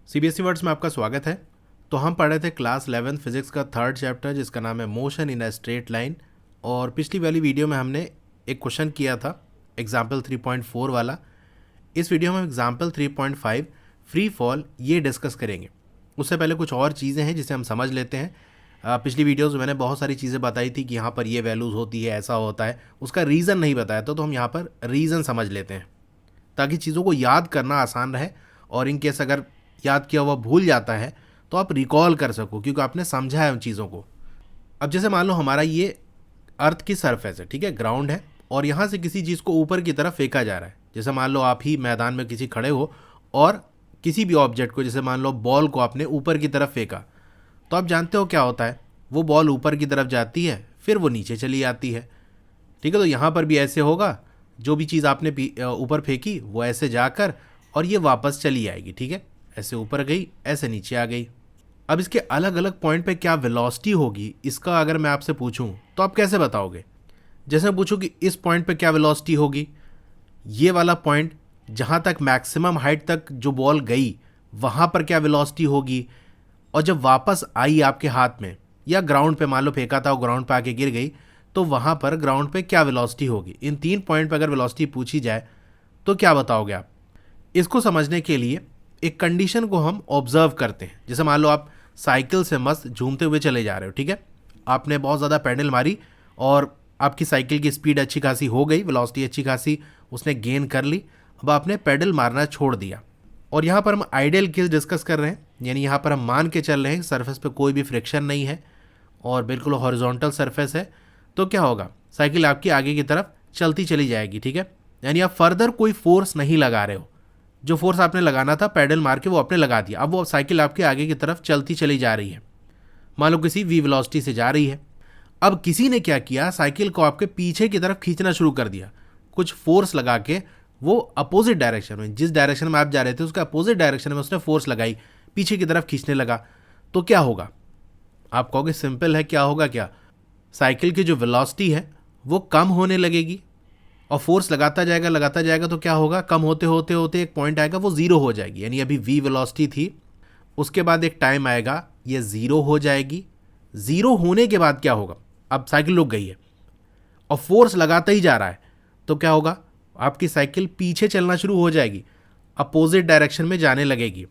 CBSE words में आपका स्वागत है। तो हम पढ़ रहे थे क्लास 11 फिजिक्स का थर्ड चैप्टर जिसका नाम है motion in a straight line. और पिछली वाली वीडियो में हमने एक क्वेश्चन किया था एग्जाम्पल 3.4 वाला। इस वीडियो में हम एग्जाम्पल 3.5 फ्री फॉल ये डिस्कस करेंगे। उससे पहले कुछ और चीज़ें हैं जिसे हम समझ लेते हैं। पिछली वीडियोज़ में मैंने बहुत सारी चीज़ें बताई थी कि यहाँ पर ये वैल्यूज़ होती है, ऐसा होता है, उसका रीज़न नहीं बताया तो हम यहाँ पर रीज़न समझ लेते हैं ताकि चीज़ों को याद करना आसान रहे। और इन केस अगर याद किया हुआ भूल जाता है तो आप रिकॉल कर सको क्योंकि आपने समझा है उन चीज़ों को। अब जैसे मान लो हमारा ये अर्थ की सरफेस है, ठीक है, ग्राउंड है, और यहाँ से किसी चीज़ को ऊपर की तरफ फेंका जा रहा है। जैसे मान लो आप ही मैदान में किसी खड़े हो और किसी भी ऑब्जेक्ट को, जैसे मान लो बॉल को आपने ऊपर की तरफ फेंका, तो आप जानते हो क्या होता है, वो बॉल ऊपर की तरफ जाती है फिर वो नीचे चली आती है। ठीक है, तो यहाँ पर भी ऐसे होगा, जो भी चीज़ आपने ऊपर फेंकी वो ऐसे जाकर और ये वापस चली आएगी। ठीक है, ऐसे ऊपर गई, ऐसे नीचे आ गई। अब इसके अलग अलग पॉइंट पे क्या वेलोसिटी होगी, इसका अगर मैं आपसे पूछूं तो आप कैसे बताओगे? जैसे मैं पूछूं कि इस पॉइंट पे क्या वेलोसिटी होगी, ये वाला पॉइंट जहाँ तक मैक्सिमम हाइट तक जो बॉल गई वहाँ पर क्या वेलोसिटी होगी, और जब वापस आई आपके हाथ में या ग्राउंड पे मान लो फेंका था और ग्राउंड पे आके गिर गई तो वहाँ पर ग्राउंड पे क्या वेलोसिटी होगी। इन 3 पॉइंट पे अगर वेलोसिटी पूछी जाए तो क्या बताओगे आप? इसको समझने के लिए एक कंडीशन को हम ऑब्जर्व करते हैं। जैसे मान लो आप साइकिल से मस्त झूमते हुए चले जा रहे हो, ठीक है, आपने बहुत ज़्यादा पैडल मारी और आपकी साइकिल की स्पीड अच्छी खासी हो गई, वेलोसिटी अच्छी खासी उसने गेन कर ली। अब आपने पैडल मारना छोड़ दिया और यहाँ पर हम आइडियल केस डिस्कस कर रहे हैं, यानी यहाँ पर हम मान के चल रहे हैं सरफेस पे कोई भी फ्रिक्शन नहीं है और बिल्कुल हॉरिजॉन्टल सरफेस है। तो क्या होगा, साइकिल आपकी आगे की तरफ चलती चली जाएगी। ठीक है, यानी आप फर्दर कोई फोर्स नहीं लगा रहे हो, जो फोर्स आपने लगाना था पैडल मार के वो आपने लगा दिया। अब वो साइकिल आपके आगे की तरफ चलती चली जा रही है, मान लो किसी वी वेलोसिटी से जा रही है। अब किसी ने क्या किया, साइकिल को आपके पीछे की तरफ खींचना शुरू कर दिया, कुछ फोर्स लगा के। वो अपोजिट डायरेक्शन में, जिस डायरेक्शन में आप जा रहे थे उसके अपोजिट डायरेक्शन में उसने फोर्स लगाई, पीछे की तरफ खींचने लगा। तो क्या होगा? आप कहोगे सिंपल है, क्या होगा? क्या, साइकिल की जो वेलोसिटी है वो कम होने लगेगी और फोर्स लगाता जाएगा तो क्या होगा, कम होते होते होते एक पॉइंट आएगा वो जीरो हो जाएगी। यानी अभी वी वेलोसिटी थी, उसके बाद एक टाइम आएगा ये जीरो हो जाएगी। जीरो होने के बाद क्या होगा, अब साइकिल रुक गई है और फोर्स लगाता ही जा रहा है, तो क्या होगा, आपकी साइकिल पीछे चलना शुरू हो जाएगी, अपोजिट डायरेक्शन में जाने लगेगी।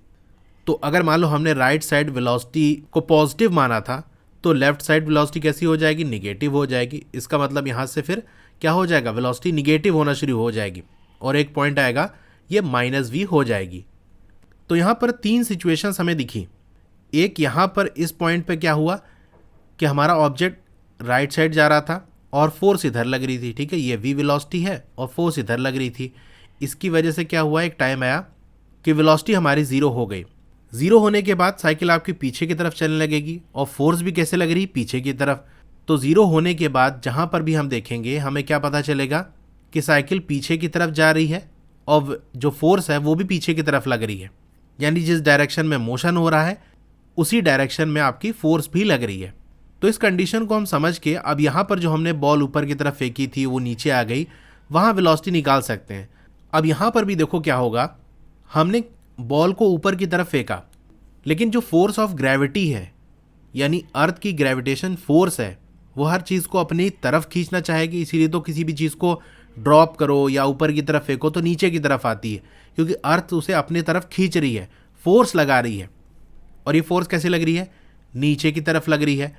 तो अगर मान लो हमने राइट साइड वेलोसिटी को पॉजिटिव माना था तो लेफ्ट साइड वेलोसिटी कैसी हो जाएगी, निगेटिव हो जाएगी। इसका मतलब यहाँ से फिर क्या हो जाएगा, वेलोसिटी निगेटिव होना शुरू हो जाएगी और एक पॉइंट आएगा ये माइनस वी हो जाएगी। तो यहाँ पर 3 सिचुएशंस हमें दिखी। एक यहाँ पर इस पॉइंट पे क्या हुआ कि हमारा ऑब्जेक्ट राइट साइड जा रहा था और फोर्स इधर लग रही थी। ठीक है, ये वी वेलोसिटी है और फोर्स इधर लग रही थी। इसकी वजह से क्या हुआ, एक टाइम आया कि वेलोसिटी हमारी ज़ीरो हो गई। ज़ीरो होने के बाद साइकिल आपकी पीछे की तरफ चलने लगेगी और फोर्स भी कैसे लग रही, पीछे की तरफ। तो ज़ीरो होने के बाद जहाँ पर भी हम देखेंगे हमें क्या पता चलेगा कि साइकिल पीछे की तरफ जा रही है और जो फोर्स है वो भी पीछे की तरफ लग रही है। यानी जिस डायरेक्शन में मोशन हो रहा है उसी डायरेक्शन में आपकी फोर्स भी लग रही है। तो इस कंडीशन को हम समझ के अब यहाँ पर जो हमने बॉल ऊपर की तरफ फेंकी थी वो नीचे आ गई, वहाँ वेलोसिटी निकाल सकते हैं। अब यहाँ पर भी देखो क्या होगा, हमने बॉल को ऊपर की तरफ फेंका लेकिन जो फोर्स ऑफ ग्रेविटी है, यानी अर्थ की ग्रेविटेशन फोर्स है, वो हर चीज़ को अपनी तरफ खींचना चाहेगी। इसीलिए तो किसी भी चीज़ को ड्रॉप करो या ऊपर की तरफ फेंको तो नीचे की तरफ आती है, क्योंकि अर्थ उसे अपनी तरफ खींच रही है, फोर्स लगा रही है। और ये फोर्स कैसे लग रही है, नीचे की तरफ लग रही है।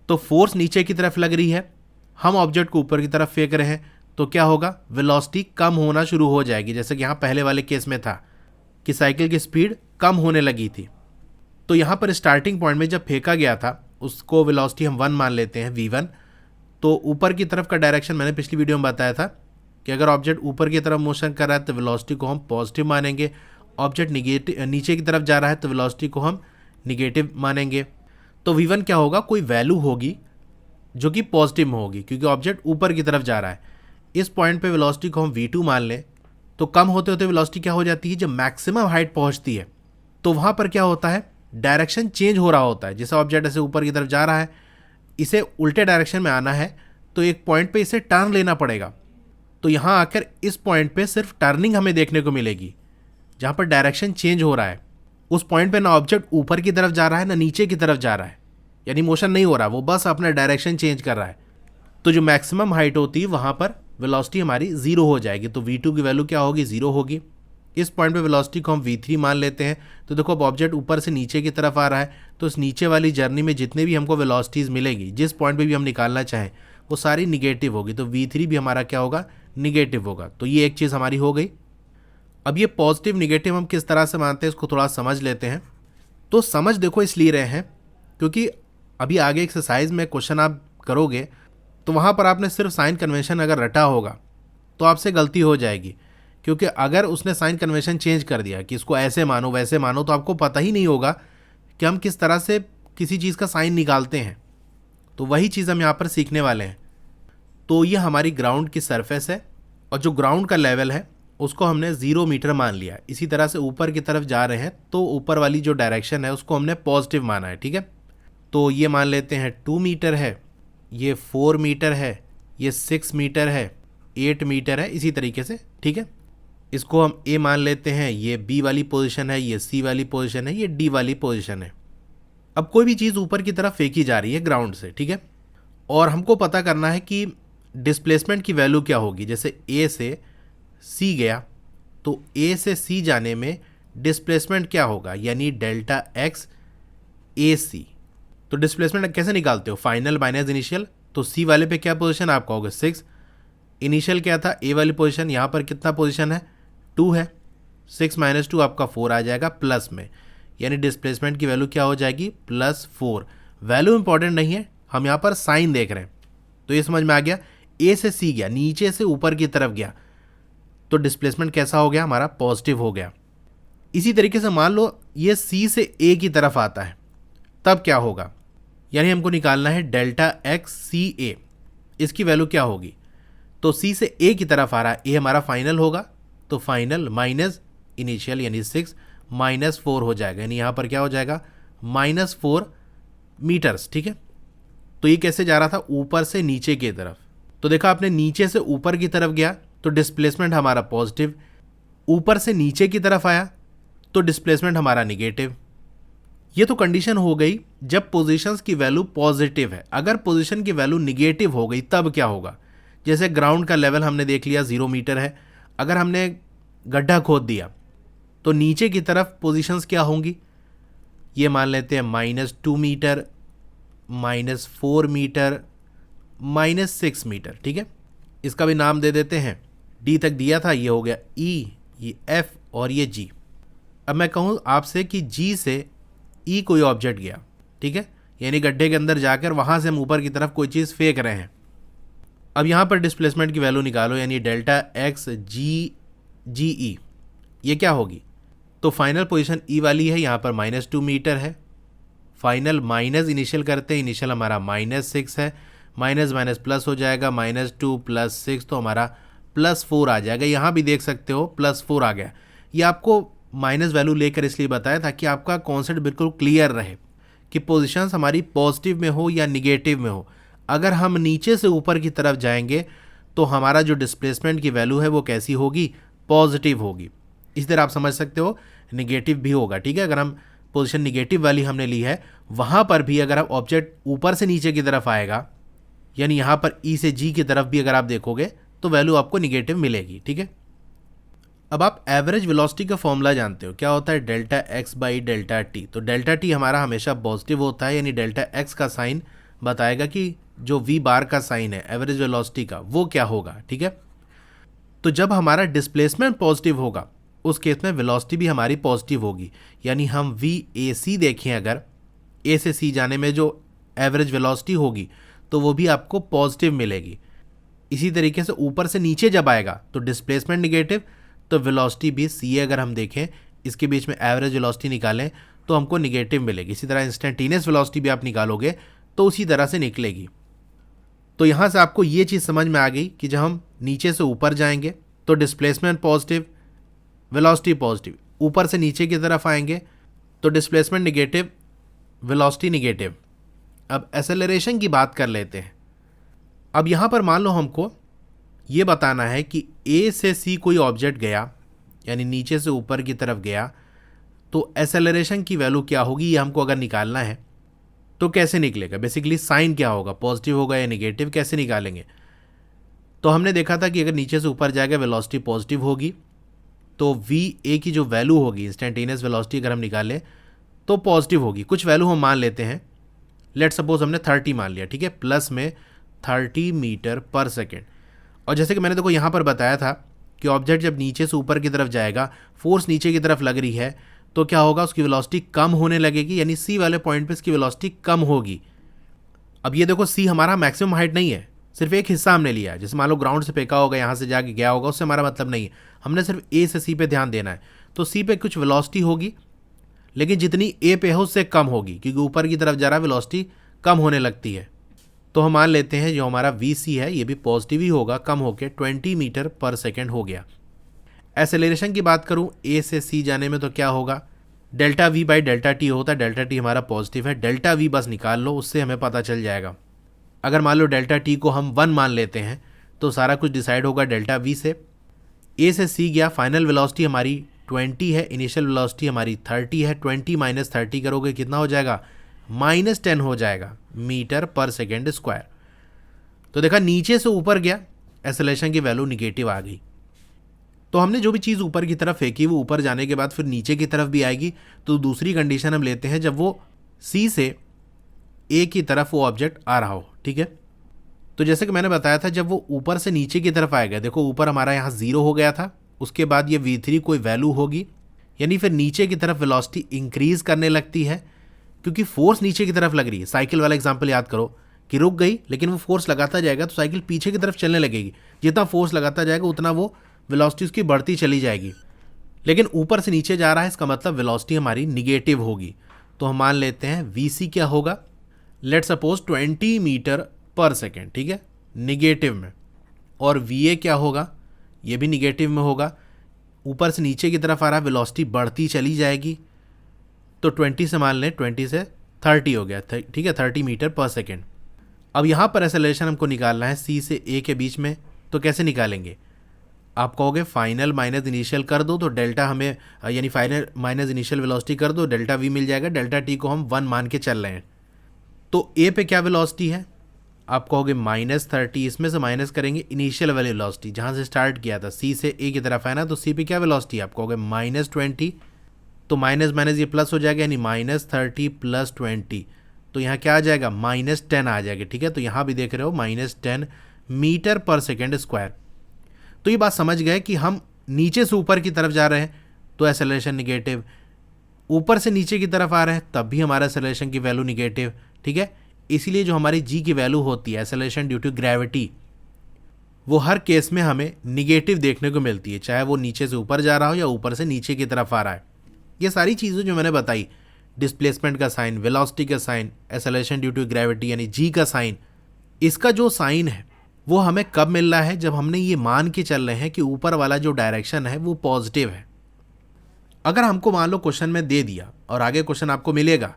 तो फोर्स नीचे की तरफ लग रही है, हम ऑब्जेक्ट को ऊपर की तरफ फेंक रहे हैं, तो क्या होगा, वेलोसिटी कम होना शुरू हो जाएगी। जैसे कि यहाँ पहले वाले केस में था कि साइकिल की स्पीड कम होने लगी थी। तो यहाँ पर स्टार्टिंग पॉइंट में जब फेंका गया था उसको वेलोसिटी हम 1 मान लेते हैं, v1। तो ऊपर की तरफ का डायरेक्शन मैंने पिछली वीडियो में बताया था कि अगर ऑब्जेक्ट ऊपर की तरफ मोशन कर रहा है तो वेलोसिटी को हम पॉजिटिव मानेंगे, ऑब्जेक्ट नीचे की तरफ जा रहा है तो वेलोसिटी को हम निगेटिव मानेंगे। तो v1 क्या होगा, कोई वैल्यू होगी जो कि पॉजिटिव में होगी क्योंकि ऑब्जेक्ट ऊपर की तरफ जा रहा है। इस पॉइंट पे वेलोसिटी को हम v2 मान लें तो कम होते होते वेलोसिटी क्या हो जाती है, जब मैक्सिमम हाइट पहुंचती है तो वहाँ पर क्या होता है, डायरेक्शन चेंज हो रहा होता है। जैसे ऑब्जेक्ट ऐसे ऊपर की तरफ जा रहा है, इसे उल्टे डायरेक्शन में आना है तो एक पॉइंट पे इसे टर्न लेना पड़ेगा। तो यहाँ आकर इस पॉइंट पे सिर्फ टर्निंग हमें देखने को मिलेगी जहाँ पर डायरेक्शन चेंज हो रहा है। उस पॉइंट पे ना ऑब्जेक्ट ऊपर की तरफ जा रहा है ना नीचे की तरफ जा रहा है, यानी मोशन नहीं हो रहा, वो बस अपना डायरेक्शन चेंज कर रहा है। तो जो मैक्सिमम हाइट होती है वहाँ पर वेलोसिटी हमारी ज़ीरो हो जाएगी, तो v2 की वैल्यू क्या होगी, ज़ीरो होगी। इस पॉइंट पे वेलोसिटी को हम v3 मान लेते हैं। तो देखो अब ऑब्जेक्ट ऊपर से नीचे की तरफ आ रहा है, तो इस नीचे वाली जर्नी में जितने भी हमको वेलोसिटीज़ मिलेगी, जिस पॉइंट पे भी हम निकालना चाहें, वो सारी निगेटिव होगी, तो v3 भी हमारा क्या होगा, निगेटिव होगा। तो ये एक चीज़ हमारी हो गई। अब ये पॉजिटिव निगेटिव हम किस तरह से मानते हैं इसको थोड़ा समझ लेते हैं। तो समझ देखो इसलिए रहे हैं क्योंकि अभी आगे एक्सरसाइज में क्वेश्चन आप करोगे तो वहाँ पर आपने सिर्फ साइन कन्वेंशन अगर रटा होगा तो आपसे गलती हो जाएगी, क्योंकि अगर उसने साइन कन्वेंशन चेंज कर दिया कि इसको ऐसे मानो वैसे मानो, तो आपको पता ही नहीं होगा कि हम किस तरह से किसी चीज़ का साइन निकालते हैं। तो वही चीज़ हम यहाँ पर सीखने वाले हैं। तो ये हमारी ग्राउंड की सरफेस है और जो ग्राउंड का लेवल है उसको हमने 0 मीटर मान लिया। इसी तरह से ऊपर की तरफ जा रहे हैं तो ऊपर वाली जो डायरेक्शन है उसको हमने पॉजिटिव माना है, ठीक है। तो ये मान लेते हैं 2 मीटर है, ये 4 मीटर है, ये 6 मीटर है, 8 मीटर है, इसी तरीके से, ठीक है। इसको हम ए मान लेते हैं, ये बी वाली पोजीशन है, ये सी वाली पोजीशन है, ये डी वाली पोजीशन है। अब कोई भी चीज़ ऊपर की तरफ फेंकी जा रही है ग्राउंड से, ठीक है, और हमको पता करना है कि डिस्प्लेसमेंट की वैल्यू क्या होगी। जैसे ए से सी गया तो ए से सी जाने में डिस्प्लेसमेंट क्या होगा, यानी डेल्टा एक्स ए सी। तो डिस्प्लेसमेंट कैसे निकालते हो, फाइनल माइनस इनिशियल। तो सी वाले पे क्या पोजीशन आपका होगा, 6। इनिशियल क्या था, ए वाली पोजीशन, यहाँ पर कितना पोजीशन है, 2 है। 6 माइनस 2 आपका 4 आ जाएगा प्लस में, यानी डिस्प्लेसमेंट की वैल्यू क्या हो जाएगी, +4। वैल्यू इंपॉर्टेंट नहीं है, हम यहाँ पर साइन देख रहे हैं। तो ये समझ में आ गया, ए से सी गया, नीचे से ऊपर की तरफ गया, तो डिस्प्लेसमेंट कैसा हो गया, हमारा पॉजिटिव हो गया। इसी तरीके से मान लो ये सी से ए की तरफ आता है, तब क्या होगा, यानी हमको निकालना है डेल्टा एक्स सी ए, इसकी वैल्यू क्या होगी। तो सी से ए की तरफ आ रहा है, ए हमारा फाइनल होगा, तो फाइनल माइनस इनिशियल यानी 6 -4 हो जाएगा, यानी यहाँ पर क्या हो जाएगा, -4 मीटर्स, ठीक है। तो ये कैसे जा रहा था, ऊपर से नीचे की तरफ। तो देखा आपने, नीचे से ऊपर की तरफ गया तो डिस्प्लेसमेंट हमारा पॉजिटिव, ऊपर से नीचे की तरफ आया तो डिस्प्लेसमेंट हमारा निगेटिव। ये तो कंडीशन हो गई जब पोजीशंस की वैल्यू पॉजिटिव है। अगर पोजीशन की वैल्यू निगेटिव हो गई तब क्या होगा, जैसे ग्राउंड का लेवल हमने देख लिया 0 मीटर है, अगर हमने गड्ढा खोद दिया तो नीचे की तरफ पोजीशंस क्या होंगी, ये मान लेते हैं -2 मीटर, -4 मीटर, -6 मीटर, ठीक है। इसका भी नाम दे देते हैं, डी तक दिया था, ये हो गया ई, ये एफ और ये जी। अब मैं कहूँ आपसे कि जी से ई कोई ऑब्जेक्ट गया, ठीक है, यानी गड्ढे के अंदर जाकर वहाँ से हम ऊपर की तरफ कोई चीज़ फेंक रहे हैं। अब यहाँ पर डिस्प्लेसमेंट की वैल्यू निकालो, यानी डेल्टा एक्स जी जी ई, ये क्या होगी। तो फाइनल पोजीशन ई वाली है, यहाँ पर -2 मीटर है, फाइनल माइनस इनिशियल करते हैं, इनिशियल हमारा -6 है, माइनस माइनस प्लस हो जाएगा, -2 + 6 तो हमारा +4 आ जाएगा। यहाँ भी देख सकते हो +4 आ गया। ये आपको माइनस वैल्यू लेकर इसलिए बताया ताकि आपका कॉन्सेप्ट बिल्कुल क्लियर रहे कि पोजीशंस हमारी पॉजिटिव में हो या निगेटिव में हो। अगर हम नीचे से ऊपर की तरफ जाएंगे तो हमारा जो डिस्प्लेसमेंट की वैल्यू है वो कैसी होगी, पॉजिटिव होगी। इसी तरह आप समझ सकते हो निगेटिव भी होगा, ठीक है। अगर हम पोजीशन निगेटिव वाली हमने ली है, वहाँ पर भी अगर आप ऑब्जेक्ट ऊपर से नीचे की तरफ आएगा, यानी यहाँ पर ई से जी की तरफ भी अगर आप देखोगे तो वैल्यू आपको निगेटिव मिलेगी, ठीक है। अब आप एवरेज वेलोसिटी का फॉर्मूला जानते हो, क्या होता है, delta x by delta T. तो डेल्टा टी हमारा हमेशा पॉजिटिव होता है, यानी डेल्टा एक्स का साइन बताएगा कि जो वी बार का साइन है एवरेज वेलोसिटी का वो क्या होगा, ठीक है। तो जब हमारा डिस्प्लेसमेंट पॉजिटिव होगा उस केस में वेलोसिटी भी हमारी पॉजिटिव होगी, यानी हम वी ए सी देखें, अगर ए से सी जाने में जो एवरेज वेलोसिटी होगी तो वो भी आपको पॉजिटिव मिलेगी। इसी तरीके से ऊपर से नीचे जब आएगा तो डिस्प्लेसमेंट निगेटिव, तो वेलोसिटी भी सी अगर हम देखें, इसके बीच में एवरेज वेलोसिटी निकालें तो हमको निगेटिव मिलेगी। इसी तरह इंस्टेंटेनियस वेलोसिटी भी आप निकालोगे तो उसी तरह से निकलेगी। तो यहाँ से आपको ये चीज़ समझ में आ गई कि जब हम नीचे से ऊपर जाएंगे तो डिस्प्लेसमेंट पॉजिटिव, वेलोसिटी पॉजिटिव, ऊपर से नीचे की तरफ आएंगे तो डिस्प्लेसमेंट निगेटिव, वेलोसिटी निगेटिव। अब एक्सेलरेशन की बात कर लेते हैं। अब यहाँ पर मान लो हमको ये बताना है कि ए से सी कोई ऑब्जेक्ट गया, यानी नीचे से ऊपर की तरफ गया, तो एसेलरेशन की वैल्यू क्या होगी ये हमको अगर निकालना है तो कैसे निकलेगा, बेसिकली साइन क्या होगा, पॉजिटिव होगा या निगेटिव, कैसे निकालेंगे। तो हमने देखा था कि अगर नीचे से ऊपर जाएगा वेलोसिटी पॉजिटिव होगी, तो वी ए की जो वैल्यू होगी इंस्टेंटेनियस वेलोसिटी अगर हम निकालें तो पॉजिटिव होगी। कुछ वैल्यू हम मान लेते हैं, लेट सपोज हमने 30 मान लिया, ठीक है, प्लस में 30 मीटर पर सेकेंड। और जैसे कि मैंने देखो यहाँ पर बताया था कि ऑब्जेक्ट जब नीचे से ऊपर की तरफ जाएगा, फोर्स नीचे की तरफ लग रही है, तो क्या होगा, उसकी वेलोसिटी कम होने लगेगी, यानी सी वाले पॉइंट पे इसकी वेलोसिटी कम होगी। अब ये देखो सी हमारा मैक्सिमम हाइट नहीं है, सिर्फ एक हिस्सा हमने लिया है। जैसे मान लो ग्राउंड से फेंका होगा, यहाँ से जाके गया होगा, उससे हमारा मतलब नहीं है, हमने सिर्फ ए से सी पे ध्यान देना है। तो सी पे कुछ वेलोसिटी होगी, लेकिन जितनी ए पे है उससे कम होगी, क्योंकि ऊपर की तरफ जा रहा है, वेलोसिटी कम होने लगती है। तो हम मान लेते हैं जो हमारा वी सी है ये भी पॉजिटिव ही होगा, कम होकर 20 मीटर पर सेकेंड हो गया। एसेलरेशन की बात करूं ए से सी जाने में तो क्या होगा, delta we by delta T होता है। डेल्टा टी हमारा पॉजिटिव है, डेल्टा वी बस निकाल लो, उससे हमें पता चल जाएगा। अगर मान लो डेल्टा टी को हम 1 मान लेते हैं तो सारा कुछ डिसाइड होगा डेल्टा वी से। ए से सी गया, फाइनल वेलोसिटी हमारी 20 है, इनिशियल वेलोसिटी हमारी 30 है। 20 माइनस 30 करोगे कितना हो जाएगा, -10 हो जाएगा मीटर पर सेकेंड स्क्वायर। तो देखा नीचे से ऊपर गया, एसेलेरेशन की वैल्यू निगेटिव आ गई। तो हमने जो भी चीज़ ऊपर की तरफ फेंकी वो ऊपर जाने के बाद फिर नीचे की तरफ भी आएगी। तो दूसरी कंडीशन हम लेते हैं जब वो सी से ए की तरफ वो ऑब्जेक्ट आ रहा हो, ठीक है। तो जैसे कि मैंने बताया था जब वो ऊपर से नीचे की तरफ आएगा, देखो ऊपर हमारा यहाँ 0 हो गया था, उसके बाद ये v3 कोई वैल्यू होगी, यानी फिर नीचे की तरफ वेलोसिटी इंक्रीज करने लगती है, क्योंकि फोर्स नीचे की तरफ लग रही है। साइकिल वाला एग्जांपल याद करो कि रुक गई, लेकिन वो फोर्स लगाता जाएगा तो साइकिल पीछे की तरफ चलने लगेगी। जितना फोर्स लगाता जाएगा उतना वो वेलोसिटी उसकी बढ़ती चली जाएगी। लेकिन ऊपर से नीचे जा रहा है, इसका मतलब वेलोसिटी हमारी निगेटिव होगी। तो हम मान लेते हैं वी सी क्या होगा, let suppose 20 metre per second, ठीक है, निगेटिव में। और वी ए क्या होगा, ये भी निगेटिव में होगा। ऊपर से नीचे की तरफ आ रहा है, वेलोसिटी बढ़ती चली जाएगी। तो 20 से मान लें, 20 से 30 हो गया, ठीक है, 30 मीटर पर सेकेंड। अब यहाँ पर एक्सेलरेशन हमको निकालना है सी से ए के बीच में, तो कैसे निकालेंगे, आप कहोगे फाइनल माइनस इनिशियल कर दो, तो डेल्टा हमें यानी फाइनल माइनस इनिशियल वेलोसिटी कर दो, डेल्टा वी मिल जाएगा। डेल्टा टी को हम 1 मान के चल रहे हैं। तो ए पे क्या वेलोसिटी है, आप कहोगे -30, इसमें से माइनस करेंगे इनिशियल वाली वेलोसिटी जहाँ से स्टार्ट किया था, सी से ए की तरफ है ना, तो सी पे क्या वेलोसिटी है, आप कहोगे -20, तो माइनस माइनस ये प्लस हो जाएगा, यानी -30 + 20, तो यहाँ क्या आ जाएगा, -10 आ जाएगा, ठीक है। तो यहाँ भी देख रहे हो -10 मीटर पर सेकेंड स्क्वायर। तो ये बात समझ गए कि हम नीचे से ऊपर की तरफ जा रहे हैं तो एक्सेलरेशन निगेटिव, ऊपर से नीचे की तरफ आ रहे हैं तब भी हमारा एक्सेलरेशन की वैल्यू निगेटिव, ठीक है। इसीलिए जो हमारी जी की वैल्यू होती है एक्सेलरेशन ड्यू टू ग्रेविटी, वो हर केस में हमें निगेटिव देखने को मिलती है, चाहे वो नीचे से ऊपर जा रहा हो या ऊपर से नीचे की तरफ आ रहा है। ये सारी चीज़ें जो मैंने बताई, डिस्प्लेसमेंट का साइन, वेलोसिटी का sign, acceleration due to gravity यानी जी का साइन, इसका जो साइन है वो हमें कब मिल रहा है, जब हमने ये मान के चल रहे हैं कि ऊपर वाला जो डायरेक्शन है वो पॉजिटिव है। अगर हमको मान लो क्वेश्चन में दे दिया और आगे क्वेश्चन आपको मिलेगा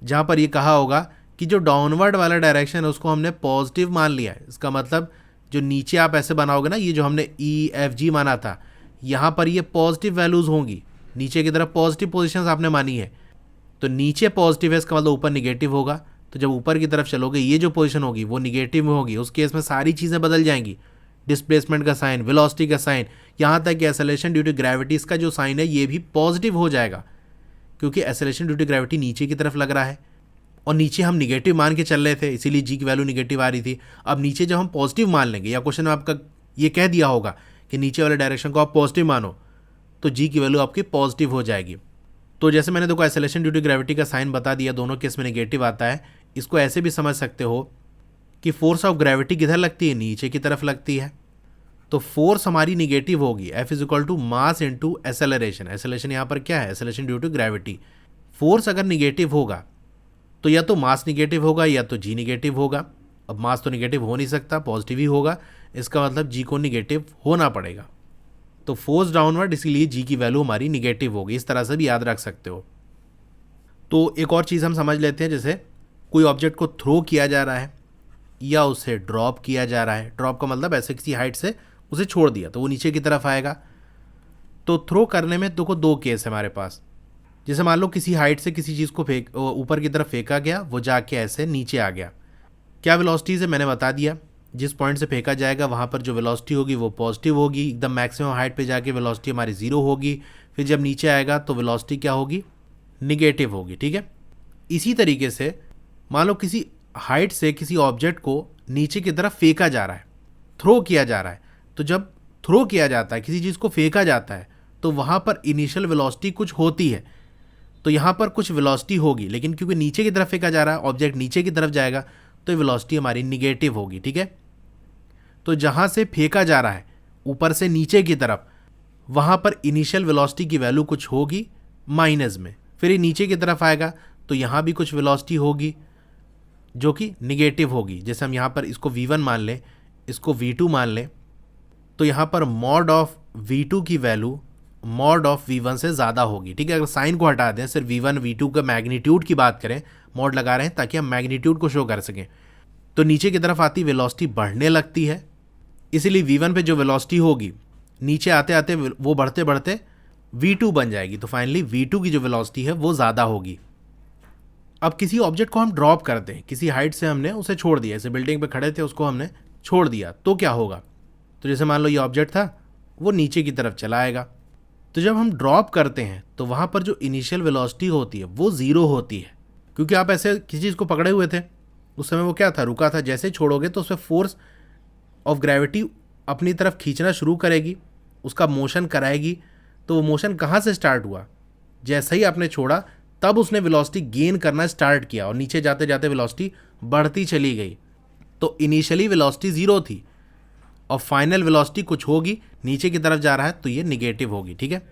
जहाँ पर ये कहा होगा कि जो डाउनवर्ड वाला डायरेक्शन है उसको हमने पॉजिटिव मान लिया है, इसका मतलब जो नीचे आप ऐसे बनाओगे ना, ये जो हमने ई एफ जी माना था, यहाँ पर ये पॉजिटिव वैल्यूज़ होंगी, नीचे की तरफ पॉजिटिव पोजीशंस आपने मानी है, तो नीचे पॉजिटिव है, इसका मतलब ऊपर निगेटिव होगा। तो जब ऊपर की तरफ चलोगे ये जो पोजीशन होगी वो निगेटिव में होगी, उस केस में सारी चीज़ें बदल जाएंगी, डिस्प्लेसमेंट का साइन, वेलोसिटी का साइन, यहाँ तक कि एक्सेलरेशन ड्यू टू ग्रेविटी इसका जो साइन है ये भी पॉजिटिव हो जाएगा, क्योंकि एक्सेलरेशन ड्यू टू ग्रेविटी नीचे की तरफ लग रहा है और नीचे हम निगेटिव मान के चल रहे थे, इसीलिए जी की वैल्यू निगेटिव आ रही थी। अब नीचे जब हम पॉजिटिव मान लेंगे, या क्वेश्चन में आपका ये कह दिया होगा कि नीचे वाले डायरेक्शन को आप पॉजिटिव मानो, तो जी की वैल्यू आपकी पॉजिटिव हो जाएगी। तो जैसे मैंने देखो एक्सेलरेशन ड्यू टू ग्रेविटी का साइन बता दिया, दोनों केस में नेगेटिव आता है। इसको ऐसे भी समझ सकते हो कि फोर्स ऑफ ग्रेविटी किधर लगती है, नीचे की तरफ लगती है, तो फोर्स हमारी निगेटिव होगी। F = mass into acceleration. Acceleration यहाँ पर क्या है, acceleration due to gravity. Force अगर निगेटिव होगा तो या तो मास निगेटिव होगा या तो जी निगेटिव होगा। अब मास तो निगेटिव हो नहीं सकता, पॉजिटिव ही होगा, इसका मतलब जी को निगेटिव होना पड़ेगा। तो फोर्स डाउनवर्ड, इसीलिए जी की वैल्यू हमारी निगेटिव होगी। इस तरह से भी याद रख सकते हो। तो एक और चीज़ हम समझ लेते हैं, जैसे कोई ऑब्जेक्ट को थ्रो किया जा रहा है या उसे ड्रॉप किया जा रहा है। ड्रॉप का मतलब ऐसे किसी हाइट से उसे छोड़ दिया तो वो नीचे की तरफ आएगा। तो थ्रो करने में देखो दो केस है हमारे पास, जैसे मान लो किसी हाइट से किसी चीज़ को ऊपर की तरफ फेंका गया, वो जाके ऐसे नीचे आ गया। क्या वेलोसिटी है मैंने बता दिया, जिस पॉइंट से फेंका जाएगा वहाँ पर जो वेलोसिटी होगी वो पॉजिटिव होगी, एकदम मैक्सिमम हाइट पे जाके वेलोसिटी हमारी ज़ीरो होगी, फिर जब नीचे आएगा तो वेलोसिटी क्या होगी, निगेटिव होगी। ठीक है, इसी तरीके से मान लो किसी हाइट से किसी ऑब्जेक्ट को नीचे की तरफ फेंका जा रहा है, थ्रो किया जा रहा है, तो जब थ्रो किया जाता है, किसी चीज़ को फेंका जाता है, तो वहाँ पर इनिशियल वेलोसिटी कुछ होती है, तो यहाँ पर कुछ वेलोसिटी होगी, लेकिन क्योंकि नीचे की तरफ फेंका जा रहा है, ऑब्जेक्ट नीचे की तरफ जाएगा, तो वेलोसिटी हमारी निगेटिव होगी। ठीक है, तो जहाँ से फेंका जा रहा है ऊपर से नीचे की तरफ, वहाँ पर इनिशियल वेलोसिटी की वैल्यू कुछ होगी माइनस में, फिर ये नीचे की तरफ आएगा तो यहाँ भी कुछ वेलोसिटी होगी जो कि निगेटिव होगी। जैसे हम यहाँ पर इसको v1 मान लें, इसको v2 मान लें, तो यहाँ पर मॉड ऑफ v2 की वैल्यू मॉड ऑफ v1 से ज़्यादा होगी। ठीक है, अगर साइन को हटा दें, सिर्फ v1 v2 का मैग्नीट्यूड की बात करें, मॉड लगा रहे हैं ताकि हम मैग्नीट्यूड को शो कर सकें, तो नीचे की तरफ आती वेलोसिटी बढ़ने लगती है, इसीलिए v1 पे जो वेलोसिटी होगी नीचे आते आते वो बढ़ते बढ़ते v2 बन जाएगी, तो फाइनली v2 की जो वेलोसिटी है वो ज़्यादा होगी। अब किसी ऑब्जेक्ट को हम ड्रॉप करते हैं, किसी हाइट से हमने उसे छोड़ दिया, जैसे बिल्डिंग पे खड़े थे उसको हमने छोड़ दिया, तो क्या होगा, तो जैसे मान लो ये ऑब्जेक्ट था वो नीचे की तरफ चला आएगा, तो जब हम ड्रॉप करते हैं तो वहाँ पर जो इनिशियल वेलोसिटी होती है वो ज़ीरो होती है, क्योंकि आप ऐसे किसी चीज़ को पकड़े हुए थे, उस समय वो क्या था, रुका था, जैसे छोड़ोगे तो उसमें फोर्स ऑफ ग्रेविटी अपनी तरफ खींचना शुरू करेगी, उसका मोशन कराएगी, तो वो मोशन कहाँ से स्टार्ट हुआ, जैसे ही आपने छोड़ा तब उसने वेलोसिटी गेन करना स्टार्ट किया और नीचे जाते जाते वेलोसिटी बढ़ती चली गई। तो इनिशियली वेलोसिटी ज़ीरो थी और फाइनल वेलोसिटी कुछ होगी, नीचे की तरफ जा रहा है तो ये निगेटिव होगी। ठीक है,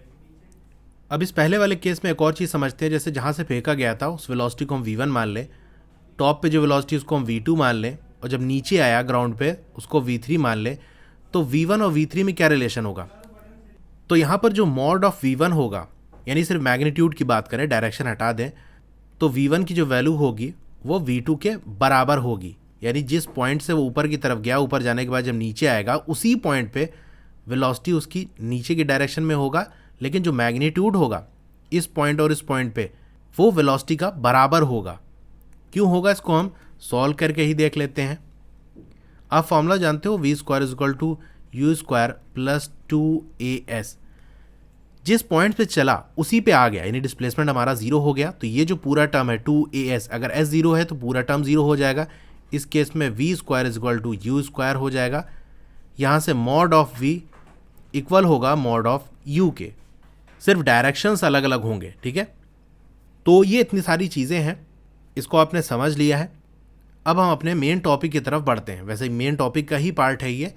अब इस पहले वाले केस में एक और चीज़ समझते हैं, जैसे जहाँ से फेंका गया था उस वेलोसिटी को हम v1 मान लें, टॉप पे जो वेलोसिटी उसको हम v2 मान लें, और जब नीचे आया ग्राउंड पे उसको v3 मान लें, तो v1 और v3 में क्या रिलेशन होगा, तो यहाँ पर जो मॉड ऑफ v1 होगा, यानी सिर्फ मैग्नीट्यूड की बात करें, डायरेक्शन हटा दें, तो v1 की जो वैल्यू होगी वो v2 के बराबर होगी, यानी जिस पॉइंट से वो ऊपर की तरफ गया, ऊपर जाने के बाद जब नीचे आएगा उसी पॉइंट पे वेलोसिटी उसकी नीचे की डायरेक्शन में होगा, लेकिन जो मैग्नीट्यूड होगा इस पॉइंट और इस पॉइंट पे वो वेलोसिटी का बराबर होगा। क्यों होगा इसको हम सॉल्व करके ही देख लेते हैं। आप फॉर्मूला जानते हो, v² = u² + 2as, जिस पॉइंट पे चला उसी पे आ गया, यानी डिस्प्लेसमेंट हमारा जीरो हो गया, तो ये जो पूरा टर्म है 2as, अगर s जीरो है तो पूरा टर्म जीरो हो जाएगा, इस केस में v² = u² हो जाएगा, यहाँ से मॉड ऑफ v इक्वल होगा मॉड ऑफ u के, सिर्फ डायरेक्शंस अलग अलग होंगे। ठीक है, तो ये इतनी सारी चीज़ें हैं, इसको आपने समझ लिया है। अब हम अपने मेन टॉपिक की तरफ बढ़ते हैं, वैसे मेन टॉपिक का ही पार्ट है ये।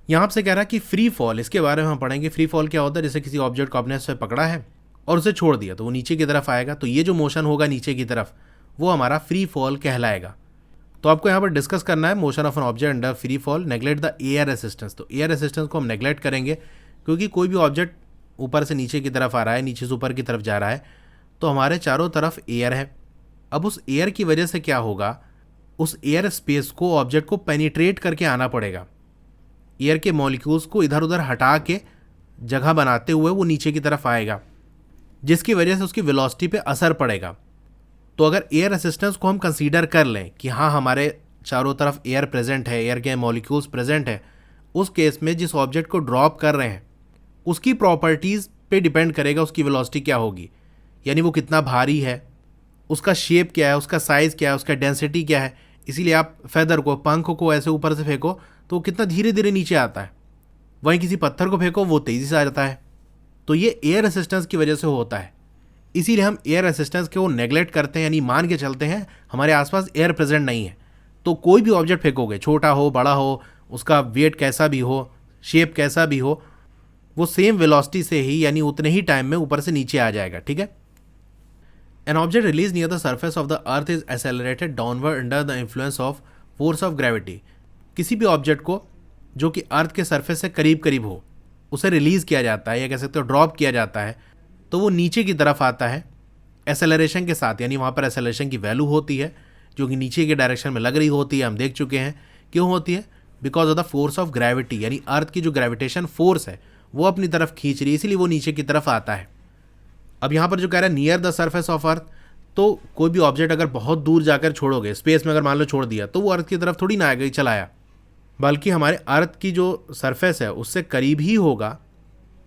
यहाँ से कह रहा है कि फ्री फॉल, इसके बारे में हम पढ़ेंगे। फ्री फॉल क्या होता है, जैसे किसी ऑब्जेक्ट को आपने उससे पकड़ा है और उसे छोड़ दिया तो वो नीचे की तरफ आएगा, तो ये जो मोशन होगा नीचे की तरफ वो हमारा फ्री फॉल कहलाएगा। तो आपको यहाँ पर डिस्कस करना है motion of an object under free fall, neglect the air resistance. तो एयर रेसिस्टेंस को हम नेग्लेक्ट करेंगे, क्योंकि कोई भी ऑब्जेक्ट ऊपर से नीचे की तरफ आ रहा है, नीचे से ऊपर की तरफ जा रहा है, तो हमारे चारों तरफ एयर है। अब उस एयर की वजह से क्या होगा, उस एयर स्पेस को ऑब्जेक्ट को पेनिट्रेट करके आना पड़ेगा, एयर के मॉलिक्यूल्स को इधर उधर हटा के जगह बनाते हुए वो नीचे की तरफ आएगा, जिसकी वजह से उसकी वेलोसिटी पे असर पड़ेगा। तो अगर एयर रेसिस्टेंस को हम कंसीडर कर लें कि हाँ हमारे चारों तरफ एयर प्रेजेंट है, एयर के मॉलिक्यूल्स प्रेजेंट है, उस केस में जिस ऑब्जेक्ट को ड्रॉप कर रहे हैं उसकी प्रॉपर्टीज़ पे डिपेंड करेगा उसकी वेलोसिटी क्या होगी, यानी वो कितना भारी है, उसका शेप क्या है, उसका साइज़ क्या है, उसका डेंसिटी क्या है। इसीलिए आप फेदर को, पंख को ऐसे ऊपर से फेंको तो कितना धीरे धीरे नीचे आता है, वहीं किसी पत्थर को फेंको वो तेज़ी से आ जाता है। तो ये एयर रेसिस्टेंस की वजह से होता है, इसीलिए हम एयर रेसिस्टेंस को नेग्लेक्ट करते हैं, यानी मान के चलते हैं हमारे आसपास एयर प्रेजेंट नहीं है। तो कोई भी ऑब्जेक्ट फेंकोगे, छोटा हो बड़ा हो, उसका वेट कैसा भी हो, शेप कैसा भी हो, वो सेम वेलोसिटी से ही यानी उतने ही टाइम में ऊपर से नीचे आ जाएगा। ठीक है, an object release near the surface of the earth is accelerated downward under the influence of force of gravity. किसी भी ऑब्जेक्ट को जो कि अर्थ के सरफेस से करीब करीब हो उसे रिलीज़ किया जाता है, या कह सकते हो ड्रॉप किया जाता है, तो वो नीचे की तरफ आता है एसेलरेशन के साथ, यानी वहाँ पर एसेलरेशन की वैल्यू होती है जो कि नीचे के डायरेक्शन में लग रही होती है। हम देख चुके हैं क्यों होती है, because of the force of gravity, यानी अर्थ की जो ग्रेविटेशन फोर्स है वो अपनी तरफ खींच रही है, इसीलिए वो नीचे की तरफ आता है। अब यहाँ पर जो कह रहा है near the surface of earth, तो कोई भी ऑब्जेक्ट अगर बहुत दूर जाकर छोड़ोगे, स्पेस में अगर मान लो छोड़ दिया, तो वो अर्थ की तरफ थोड़ी ना आएगा चलाया, बल्कि हमारे अर्थ की जो सरफेस है उससे करीब ही होगा,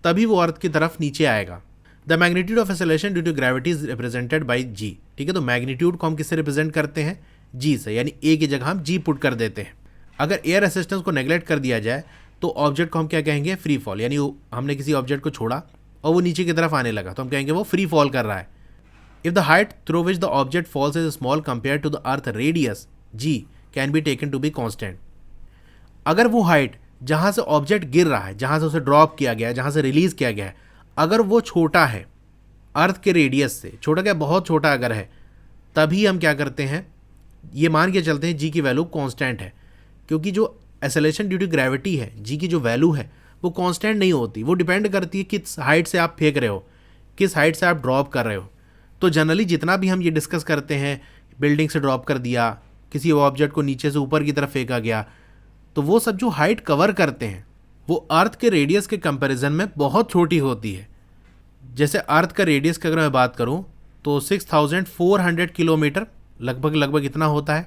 तभी वो अर्थ की तरफ नीचे आएगा। The magnitude of acceleration due to gravity is represented by G. ठीक है, तो मैग्नीट्यूड को हम किससे रिप्रेजेंट करते हैं? जी से, यानी ए की जगह हम जी पुट कर देते हैं। अगर एयर रेसिस्टेंस को नेग्लेक्ट कर दिया जाए तो ऑब्जेक्ट को हम क्या कहेंगे? Free fall. यानी हमने किसी ऑब्जेक्ट को छोड़ा और वो नीचे की तरफ आने लगा तो हम कहेंगे वो फ्री फॉल कर रहा है। If the height through which the object falls is small compare to the earth radius g can be taken to be constant. अगर वो हाइट जहाँ से ऑब्जेक्ट गिर रहा है, जहाँ से उसे ड्रॉप किया गया है, जहाँ से रिलीज किया गया है, अगर वो छोटा है अर्थ के रेडियस से, छोटा क्या बहुत छोटा अगर है, तभी हम क्या करते हैं? ये मान के चलते हैं जी की वैल्यू कांस्टेंट है, क्योंकि जो एक्सेलरेशन ड्यू टू ग्रेविटी है, जी की जो वैल्यू है वो कांस्टेंट नहीं होती, वो डिपेंड करती है किस हाइट से आप फेंक रहे हो, किस हाइट से आप ड्रॉप कर रहे हो। तो जनरली जितना भी हम ये डिस्कस करते हैं, बिल्डिंग से ड्रॉप कर दिया, किसी ऑब्जेक्ट को नीचे से ऊपर की तरफ फेंका गया, तो वो सब जो हाइट कवर करते हैं वो अर्थ के रेडियस के कंपैरिजन में बहुत छोटी होती है। जैसे अर्थ का रेडियस की अगर मैं बात करूं तो 6400 किलोमीटर लगभग इतना होता है।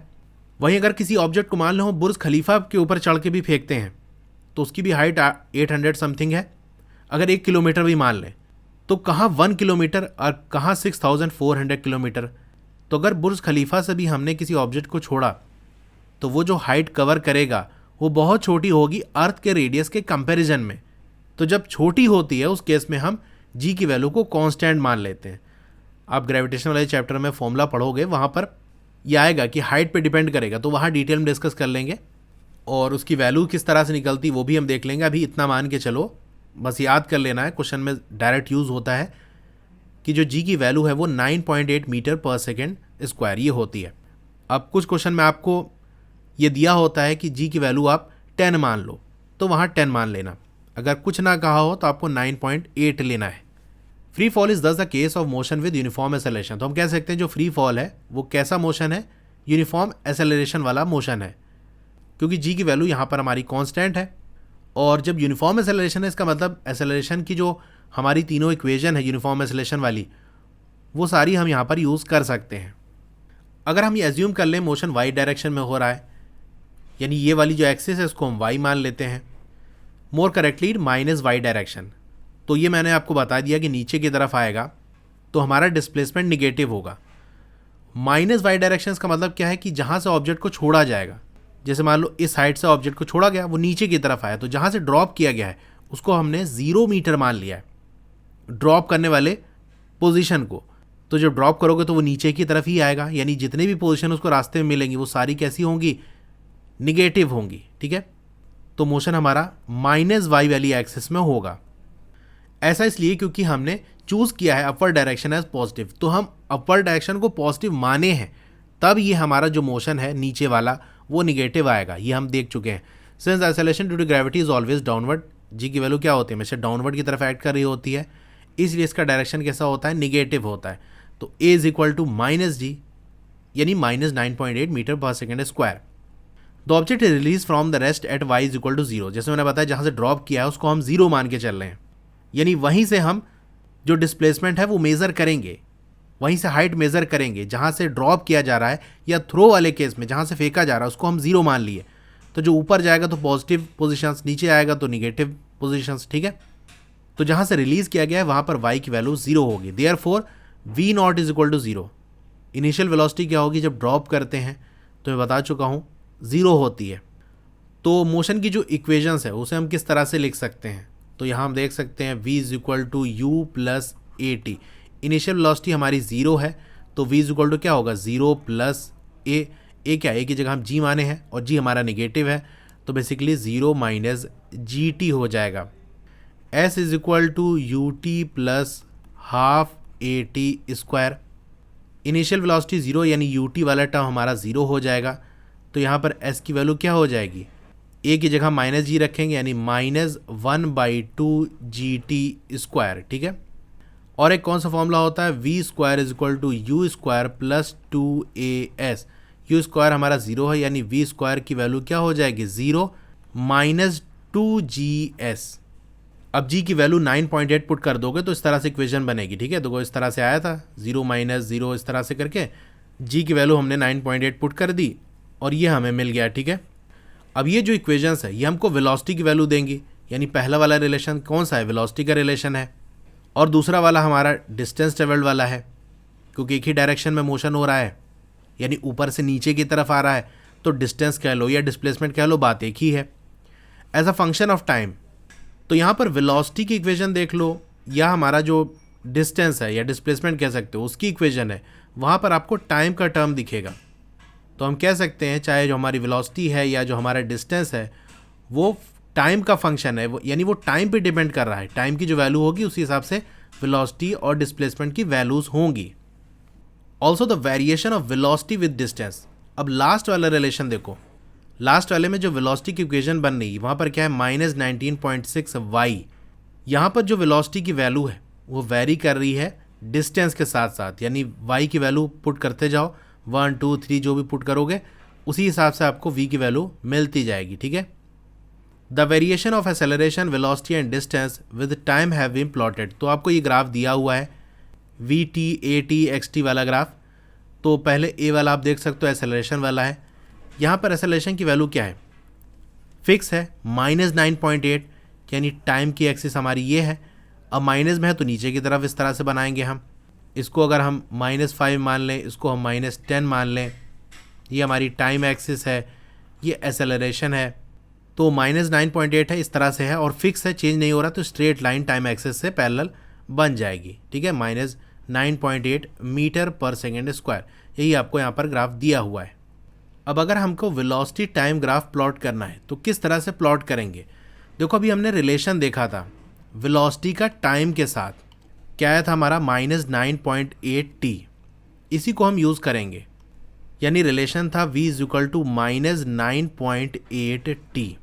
वहीं अगर किसी ऑब्जेक्ट को मान लो हम बुर्ज खलीफा के ऊपर चढ़ के भी फेंकते हैं तो उसकी भी हाइट 800 समथिंग है। अगर 1 किलोमीटर भी मान लें तो कहाँ 1 किलोमीटर और कहाँ 6400 किलोमीटर। तो अगर बुर्ज खलीफा से भी हमने किसी ऑब्जेक्ट को छोड़ा तो वो जो हाइट कवर करेगा वो बहुत छोटी होगी अर्थ के रेडियस के कंपैरिजन में। तो जब छोटी होती है उस केस में हम जी की वैल्यू को कांस्टेंट मान लेते हैं। आप ग्रेविटेशन वाले चैप्टर में फॉर्मूला पढ़ोगे, वहाँ पर यह आएगा कि हाइट पे डिपेंड करेगा, तो वहाँ डिटेल में डिस्कस कर लेंगे और उसकी वैल्यू किस तरह से निकलती वो भी हम देख लेंगे। अभी इतना मान के चलो, बस याद कर लेना है, क्वेश्चन में डायरेक्ट यूज़ होता है कि जो जी की वैल्यू है वो 9.8 मीटर पर सेकेंड स्क्वायर ये होती है। अब कुछ क्वेश्चन में आपको ये दिया होता है कि जी की वैल्यू आप 10 मान लो, तो वहाँ 10 मान लेना। अगर कुछ ना कहा हो तो आपको 9.8 लेना है। फ्री फॉल इज दस the case of motion with uniform acceleration. तो हम कह सकते हैं जो फ्री फॉल है वो कैसा मोशन है? यूनिफॉर्म एक्सेलरेशन वाला मोशन है, क्योंकि जी की वैल्यू यहाँ पर हमारी कांस्टेंट है। और जब यूनिफॉर्म एक्सेलरेशन है, इसका मतलब एक्सेलरेशन की जो हमारी तीनों इक्वेशन है यूनिफॉर्म एक्सेलरेशन वाली, वो सारी हम यहाँ पर यूज़ कर सकते हैं। अगर हम ये एज्यूम कर लें मोशन वाई डायरेक्शन में हो रहा है, यानी ये वाली जो एक्सिस है इसको हम वाई मान लेते हैं, मोर करेक्टली माइनस वाई डायरेक्शन, तो ये मैंने आपको बता दिया कि नीचे की तरफ आएगा तो हमारा डिस्प्लेसमेंट निगेटिव होगा। माइनस वाई डायरेक्शन का मतलब क्या है कि जहाँ से ऑब्जेक्ट को छोड़ा जाएगा, जैसे मान लो इस साइड से ऑब्जेक्ट को छोड़ा गया, वो नीचे की तरफ आया, तो जहाँ से ड्रॉप किया गया है उसको हमने 0 मीटर मान लिया है, ड्रॉप करने वाले पोजीशन को। तो जब ड्रॉप करोगे तो वो नीचे की तरफ ही आएगा, यानी जितने भी पोजीशन उसको रास्ते में मिलेंगी वो सारी कैसी होंगी? निगेटिव होंगी। ठीक है, तो मोशन हमारा माइनस वाई वाली एक्सिस में होगा। ऐसा इसलिए क्योंकि हमने चूज़ किया है अपर डायरेक्शन एज पॉजिटिव, तो हम अपर डायरेक्शन को पॉजिटिव माने हैं, तब ये हमारा जो मोशन है नीचे वाला वो निगेटिव आएगा। ये हम देख चुके हैं। Since acceleration due to gravity is always downward, G की वैल्यू क्या होती है? हमेशा डाउनवर्ड की तरफ एक्ट कर रही होती है, इसलिए इसका डायरेक्शन कैसा होता है? निगेटिव होता है। तो a is equal to minus g, यानी minus 9.8 metre per second square. The object is release from the rest at y is equal to 0। जैसे मैंने बताया जहाँ से ड्रॉप किया है उसको हम 0 मान के चल रहे हैं, यानी वहीं से हम जो डिस्प्लेसमेंट है वो मेज़र करेंगे, वहीं से हाइट मेज़र करेंगे। जहाँ से ड्रॉप किया जा रहा है या थ्रो वाले केस में जहाँ से फेंका जा रहा है उसको हम 0 मान लिए, तो जो ऊपर जाएगा तो पॉजिटिव पोजीशंस, नीचे आएगा तो निगेटिव पोजीशंस। ठीक है, तो जहाँ से रिलीज़ किया गया है वहाँ पर y की वैल्यू 0 होगी। Therefore v not is equal to 0। Initial velocity क्या होगी जब ड्रॉप करते हैं? तो मैं बता चुका हूँ 0 होती है। तो मोशन की जो इक्वेशंस है उसे हम किस तरह से लिख सकते हैं? तो यहाँ हम देख सकते हैं v is equal to u plus a t. Initial velocity हमारी 0 है, तो v इज इक्वल टू क्या होगा? 0 प्लस ए। ए क्या है? ए की जगह हम g माने हैं और g हमारा निगेटिव है, तो बेसिकली 0 माइनस जी टी हो जाएगा। s is equal to u t plus half a t square. Initial velocity 0 यानी यू टी वाला टर्म हमारा 0 हो जाएगा, तो यहाँ पर s की वैल्यू क्या हो जाएगी? a की जगह माइनस जी रखेंगे, यानी माइनस 1/2 जी टी स्क्वायर। ठीक है, और एक कौन सा फॉर्मूला होता है? V square is equal to u square plus 2as। U square हमारा 0 है, यानी वी स्क्वायर की वैल्यू क्या हो जाएगी? 0 माइनस 2gs। अब जी की वैल्यू 9.8 पुट कर दोगे तो इस तरह से इक्वेशन बनेगी, ठीक है। देखो इस तरह से आया था 0 - 0 इस तरह से करके जी की वैल्यू हमने 9.8 पुट कर दी और ये हमें मिल गया, ठीक है। अब ये जो इक्वेशंस है ये हमको वेलोसिटी की वैल्यू देंगी, यानी पहला वाला रिलेशन कौन सा है, वेलोसिटी का रिलेशन है, और दूसरा वाला हमारा डिस्टेंस ट्रेवल्ड वाला है, क्योंकि एक ही डायरेक्शन में मोशन हो रहा है, यानी ऊपर से नीचे की तरफ आ रहा है, तो डिस्टेंस कह लो या डिस्प्लेसमेंट कह लो, बात एक ही है। As a function of time, तो यहाँ पर वेलोसिटी की इक्वेशन देख लो या हमारा जो डिस्टेंस है या डिस्प्लेसमेंट कह सकते हो उसकी इक्वेशन है, वहाँ पर आपको टाइम का टर्म दिखेगा। तो हम कह सकते हैं चाहे जो हमारी वेलोसिटी है या जो हमारा डिस्टेंस है वो टाइम का फंक्शन है, वो यानी वो टाइम पे डिपेंड कर रहा है। टाइम की जो वैल्यू होगी उसी हिसाब से वेलोसिटी और डिस्प्लेसमेंट की वैल्यूज होंगी। Also the variation of velocity with distance. अब लास्ट वाला रिलेशन देखो, लास्ट वाले में जो वेलोसिटी की इक्वेशन बन रही है वहाँ पर क्या है -19.6 वाई। यहाँ पर जो वेलोसिटी की वैल्यू है वो वेरी कर रही है डिस्टेंस के साथ साथ, यानी वाई की वैल्यू पुट करते जाओ, 1 2 3 जो भी पुट करोगे उसी हिसाब से आपको वी की वैल्यू मिलती जाएगी, ठीक है। The variation of acceleration velocity and distance with time have been plotted. तो आपको ये ग्राफ दिया हुआ है v t a t x t वाला ग्राफ। तो पहले ए वाला आप देख सकते हो एक्सेलरेशन वाला है, यहाँ पर एक्सेलरेशन की वैल्यू क्या है, फिक्स है -9.8, यानी टाइम की एक्सिस हमारी ये है। अब माइनस में है तो नीचे की तरफ इस तरह से बनाएंगे हम, इसको अगर हम -5 मान लें, इसको हम -10 मान लें, ये हमारी टाइम एक्सिस है, ये एक्सेलरेशन है। तो -9.8 है, इस तरह से है और फिक्स है, चेंज नहीं हो रहा, तो स्ट्रेट लाइन टाइम एक्सिस से पैरेलल बन जाएगी, ठीक है। -9.8 मीटर पर सेकेंड स्क्वायर, यही आपको यहाँ पर ग्राफ दिया हुआ है। अब अगर हमको वेलोसिटी टाइम ग्राफ प्लॉट करना है तो किस तरह से प्लॉट करेंगे। देखो अभी हमने रिलेशन देखा था वेलोसिटी का टाइम के साथ, क्या आया था हमारा -9.8 t, इसी को हम यूज़ करेंगे, यानी रिलेशन था v = -9.8 t।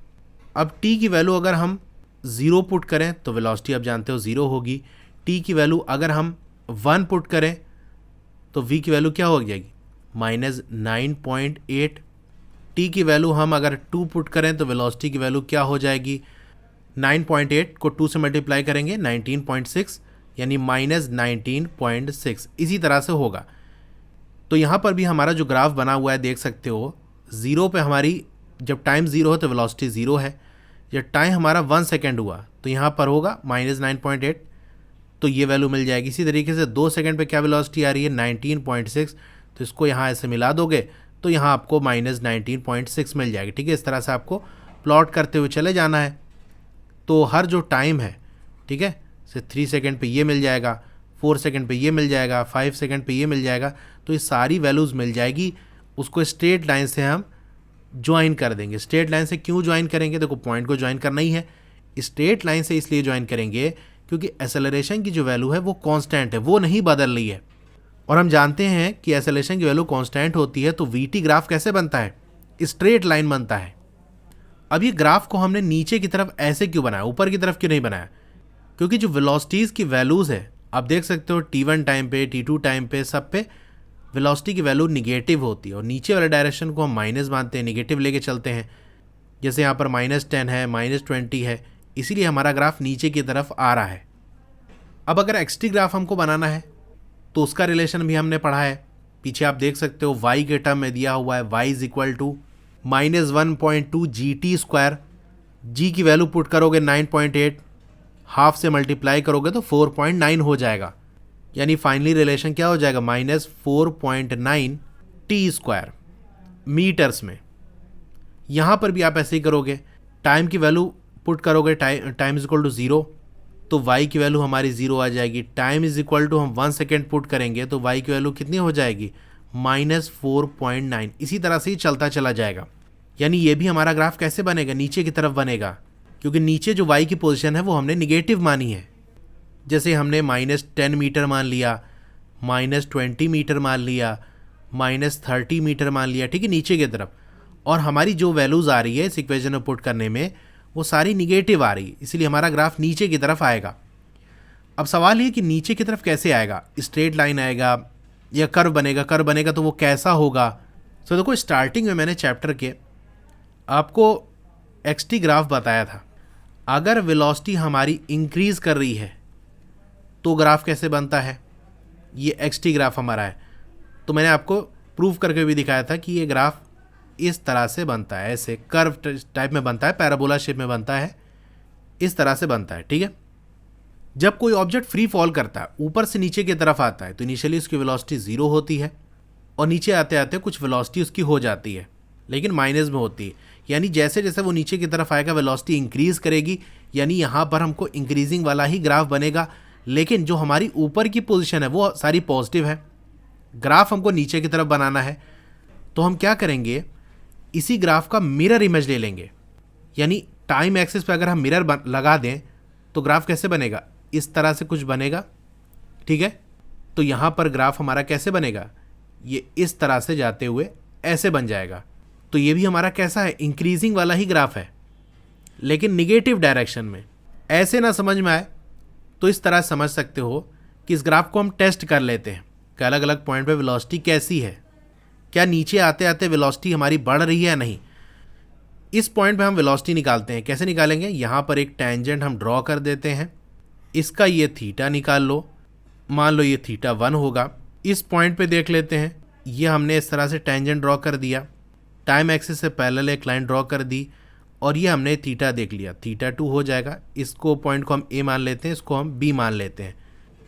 अब t की वैल्यू अगर हम 0 पुट करें तो वेलोसिटी आप जानते हो 0 होगी। t की वैल्यू अगर हम 1 पुट करें तो v की वैल्यू क्या हो जाएगी -9.8। t की वैल्यू हम अगर 2 पुट करें तो वेलोसिटी की वैल्यू क्या हो जाएगी, 9.8 को 2 से मल्टीप्लाई करेंगे 19.6, यानी -19.6, इसी तरह से होगा। तो यहाँ पर भी हमारा जो ग्राफ बना हुआ है देख सकते हो, 0 पे हमारी जब टाइम 0 हो तो वेलोसिटी 0 है, जब टाइम हमारा 1 सेकेंड हुआ तो यहाँ पर होगा -9.8, तो ये वैल्यू मिल जाएगी। इसी तरीके से 2 सेकेंड पे क्या वेलोसिटी आ रही है 19.6, तो इसको यहाँ ऐसे मिला दोगे तो यहाँ आपको -19.6 मिल जाएगी, ठीक है। इस तरह से आपको प्लॉट करते हुए चले जाना है। तो हर जो टाइम है, ठीक है, से 3 सेकेंड पे ये मिल जाएगा, 4 सेकेंड पे ये मिल जाएगा, 5 सेकेंड पे ये मिल जाएगा, तो ये सारी वैल्यूज़ मिल जाएगी। उसको स्ट्रेट लाइन से हम ज्वाइन कर देंगे। स्ट्रेट लाइन से क्यों ज्वाइन करेंगे, देखो पॉइंट को ज्वाइन करना ही है। स्ट्रेट लाइन से इसलिए ज्वाइन करेंगे क्योंकि एक्सेलरेशन की जो वैल्यू है वो कांस्टेंट है, वो नहीं बदल रही है, और हम जानते हैं कि एक्सेलरेशन की वैल्यू कांस्टेंट होती है तो वीटी ग्राफ कैसे बनता है, स्ट्रेट लाइन बनता है। अब ये ग्राफ को हमने नीचे की तरफ ऐसे क्यों बनाया, ऊपर की तरफ क्यों नहीं बनाया, क्योंकि जो वेलोसिटीज़ की वैल्यूज़ है आप देख सकते हो t1 टाइम पे, t2 टाइम पे, सब पे वेलोसिटी की वैल्यू निगेटिव होती है और नीचे वाले डायरेक्शन को हम माइनस मानते हैं, निगेटिव लेके चलते हैं। जैसे यहाँ पर -10 है, -20 है, इसीलिए हमारा ग्राफ नीचे की तरफ आ रहा है। अब अगर एक्सटी ग्राफ हमको बनाना है तो उसका रिलेशन भी हमने पढ़ा है, पीछे आप देख सकते हो y के टर्म में दिया हुआ है, y = -1.2 GT²। g की वैल्यू पुट करोगे 9.8, हाफ से मल्टीप्लाई करोगे तो 4.9 हो जाएगा, यानी फाइनली रिलेशन क्या हो जाएगा -4.9 t² मीटर्स में। यहाँ पर भी आप ऐसे ही करोगे, टाइम की वैल्यू पुट करोगे, टाइम = 0, तो y की वैल्यू हमारी 0 आ जाएगी। टाइम = हम 1 सेकेंड पुट करेंगे तो y की वैल्यू कितनी हो जाएगी -4.9। इसी तरह से ही चलता चला जाएगा, यानी ये भी हमारा ग्राफ कैसे बनेगा, नीचे की तरफ बनेगा, क्योंकि नीचे जो y की पोजीशन है वो हमने निगेटिव मानी है। जैसे हमने -10 मीटर मान लिया, -20 मीटर मान लिया, -30 मीटर मान लिया, ठीक है, नीचे की तरफ, और हमारी जो वैल्यूज़ आ रही है इस इक्वेशन में पुट करने में वो सारी निगेटिव आ रही है, इसलिए हमारा ग्राफ नीचे की तरफ आएगा। अब सवाल ये कि नीचे की तरफ कैसे आएगा, स्ट्रेट लाइन आएगा या कर्व बनेगा, कर्व बनेगा तो वो कैसा होगा। तो देखो स्टार्टिंग में मैंने चैप्टर के आपको एक्सटी ग्राफ बताया था, अगर वेलोसिटी हमारी इंक्रीज कर रही है तो ग्राफ कैसे बनता है, ये एक्स-टी ग्राफ हमारा है। तो मैंने आपको प्रूव करके भी दिखाया था कि ये ग्राफ इस तरह से बनता है, ऐसे कर्व टाइप में बनता है, पैराबोला शेप में बनता है, इस तरह से बनता है, ठीक है। जब कोई ऑब्जेक्ट फ्री फॉल करता है, ऊपर से नीचे की तरफ आता है, तो इनिशियली उसकी वेलोसिटी 0 होती है और नीचे आते आते कुछ वेलोसिटी उसकी हो जाती है, लेकिन माइनस में होती है। यानी जैसे जैसे वो नीचे की तरफ आएगा वेलोसिटी इंक्रीज करेगी, यानी यहाँ पर हमको इंक्रीजिंग वाला ही ग्राफ बनेगा। लेकिन जो हमारी ऊपर की पोजीशन है वो सारी पॉजिटिव है, ग्राफ हमको नीचे की तरफ बनाना है। तो हम क्या करेंगे, इसी ग्राफ का मिरर इमेज ले लेंगे। यानी टाइम एक्सिस पे अगर हम मिरर लगा दें तो ग्राफ कैसे बनेगा, इस तरह से कुछ बनेगा, ठीक है। तो यहाँ पर ग्राफ हमारा कैसे बनेगा, ये इस तरह से जाते हुए ऐसे बन जाएगा। तो ये भी हमारा कैसा है, इंक्रीजिंग वाला ही ग्राफ है, लेकिन निगेटिव डायरेक्शन में। ऐसे ना समझ में आए तो इस तरह समझ सकते हो कि इस ग्राफ को हम टेस्ट कर लेते हैं कि अलग अलग पॉइंट पे वेलोसिटी कैसी है, क्या नीचे आते आते वेलोसिटी हमारी बढ़ रही है या नहीं। इस पॉइंट पे हम वेलोसिटी निकालते हैं। कैसे निकालेंगे, यहाँ पर एक टेंजेंट हम ड्रॉ कर देते हैं, इसका ये थीटा निकाल लो, मान लो ये थीटा 1 होगा। इस पॉइंट पे देख लेते हैं, ये हमने इस तरह से टेंजेंट ड्रॉ कर दिया, टाइम एक्सिस से पैरेलल एक लाइन ड्रॉ कर दी, और ये हमने थीटा देख लिया, थीटा 2 हो जाएगा। इसको पॉइंट को हम ए मान लेते हैं, इसको हम बी मान लेते हैं।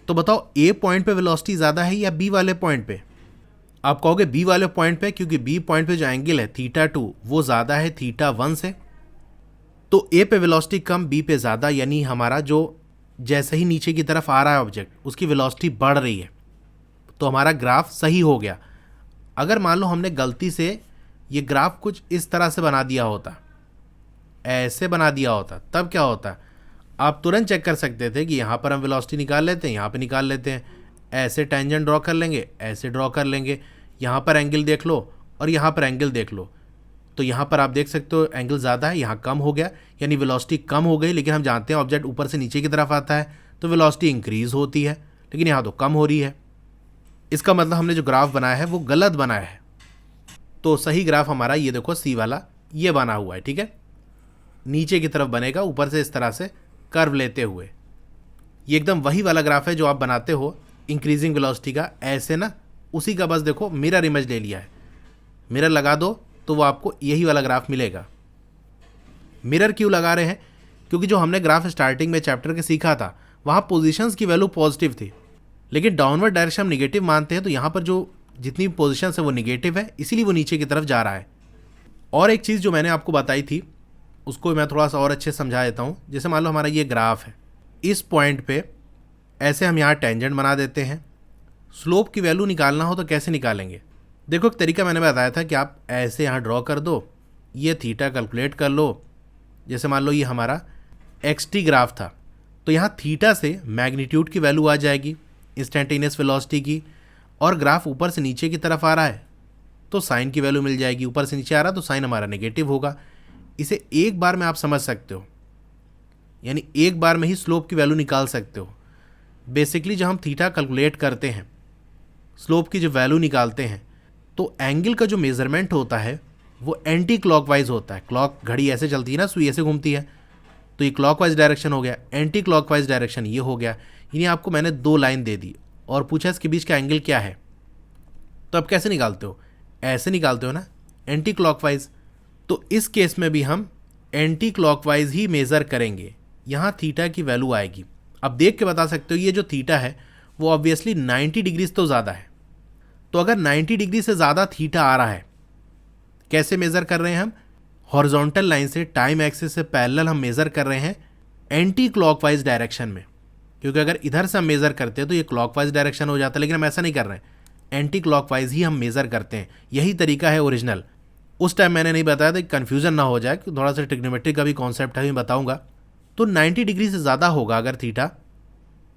तो बताओ ए पॉइंट पे वेलोसिटी ज़्यादा है या बी वाले पॉइंट पे। आप कहोगे बी वाले पॉइंट पे, क्योंकि बी पॉइंट पे जो एंगल है थीटा 2 वो ज़्यादा है थीटा 1 से। तो ए पे वेलोसिटी कम, बी पे ज़्यादा, यानी हमारा जो जैसे ही नीचे की तरफ आ रहा है ऑब्जेक्ट उसकी वेलोसिटी बढ़ रही है। तो हमारा ग्राफ सही हो गया। अगर मान लो हमने गलती से ये ग्राफ कुछ इस तरह से बना दिया होता, ऐसे बना दिया होता, तब क्या होता, आप तुरंत चेक कर सकते थे कि यहाँ पर हम वेलोसिटी निकाल लेते हैं, यहाँ पे निकाल लेते हैं, ऐसे टेंजेंट ड्रॉ कर लेंगे, ऐसे ड्रॉ कर लेंगे, यहाँ पर एंगल देख लो और यहाँ पर एंगल देख लो। तो यहाँ पर आप देख सकते हो एंगल ज़्यादा है, यहाँ कम हो गया, यानी वेलोसिटी कम हो गई। लेकिन हम जानते हैं ऑब्जेक्ट ऊपर से नीचे की तरफ आता है तो वेलोसिटी इंक्रीज़ होती है, लेकिन यहाँ तो कम हो रही है। इसका मतलब हमने जो ग्राफ बनाया है वो गलत बनाया है। तो सही ग्राफ हमारा ये देखो सी वाला ये बना हुआ है, ठीक है, नीचे की तरफ बनेगा ऊपर से इस तरह से कर्व लेते हुए। ये एकदम वही वाला ग्राफ है जो आप बनाते हो इंक्रीजिंग वेलोसिटी का, ऐसे ना, उसी का बस देखो मिरर इमेज ले लिया है। मिरर लगा दो तो वो आपको यही वाला ग्राफ मिलेगा। मिरर क्यों लगा रहे हैं, क्योंकि जो हमने ग्राफ स्टार्टिंग में चैप्टर के सीखा था वहाँ पोजीशंस की वैल्यू पॉजिटिव थी, लेकिन डाउनवर्ड डायरेक्शन हम निगेटिव मानते हैं। तो यहाँ पर जो जितनी पोजीशंस है वो निगेटिव है, इसीलिए वो नीचे की तरफ जा रहा है। और एक चीज़ जो मैंने आपको बताई थी उसको मैं थोड़ा सा और अच्छे से समझा देता हूँ। जैसे मान लो हमारा ये ग्राफ है, इस पॉइंट पे ऐसे हम यहाँ टेंजेंट बना देते हैं। स्लोप की वैल्यू निकालना हो तो कैसे निकालेंगे, देखो एक तरीका मैंने बताया था कि आप ऐसे यहाँ ड्रॉ कर दो, ये थीटा कैलकुलेट कर लो। जैसे मान लो ये हमारा एक्स-टी ग्राफ था, तो यहाँ थीटा से मैग्नीट्यूड की वैल्यू आ जाएगी इंस्टेंटेनियस वेलोसिटी की, और ग्राफ ऊपर से नीचे की तरफ आ रहा है तो साइन की वैल्यू मिल जाएगी। ऊपर से नीचे आ रहा है तो साइन हमारा नेगेटिव होगा। इसे एक बार में आप समझ सकते हो, यानी एक बार में ही स्लोप की वैल्यू निकाल सकते हो। बेसिकली जब हम थीटा कैलकुलेट करते हैं, स्लोप की जो वैल्यू निकालते हैं, तो एंगल का जो मेजरमेंट होता है वो एंटी क्लॉकवाइज होता है। क्लॉक घड़ी ऐसे चलती है ना, सुई ऐसे घूमती है, तो ये क्लॉकवाइज डायरेक्शन हो गया, एंटी क्लॉकवाइज डायरेक्शन ये हो गया। यानी आपको मैंने 2 लाइन दे दी और पूछा इसके बीच का एंगल क्या है, तो अब कैसे निकालते हो, ऐसे निकालते हो ना, एंटी क्लॉकवाइज। तो इस केस में भी हम एंटी क्लॉकवाइज ही मेज़र करेंगे, यहाँ थीटा की वैल्यू आएगी। अब देख के बता सकते हो ये जो थीटा है वो ऑब्वियसली 90 डिग्रीज तो ज़्यादा है। तो अगर 90 डिग्री से ज़्यादा थीटा आ रहा है, कैसे मेज़र कर रहे हैं हम, हॉरिजॉन्टल लाइन से टाइम एक्सिस से पैरेलल हम मेज़र कर रहे हैं एंटी क्लॉकवाइज डायरेक्शन में। क्योंकि अगर इधर से हम मेज़र करते हैं तो ये क्लॉकवाइज डायरेक्शन हो जाता है, लेकिन हम ऐसा नहीं कर रहे हैं, एंटी क्लॉकवाइज ही हम मेज़र करते हैं। यही तरीका है ओरिजिनल। उस टाइम मैंने नहीं बताया था कि कन्फ्यूज़न ना हो जाए, कि थोड़ा सा ट्रिग्नोमेट्री का भी कॉन्सेप्ट है, मैं बताऊँगा। तो 90 डिग्री से ज़्यादा होगा अगर थीटा,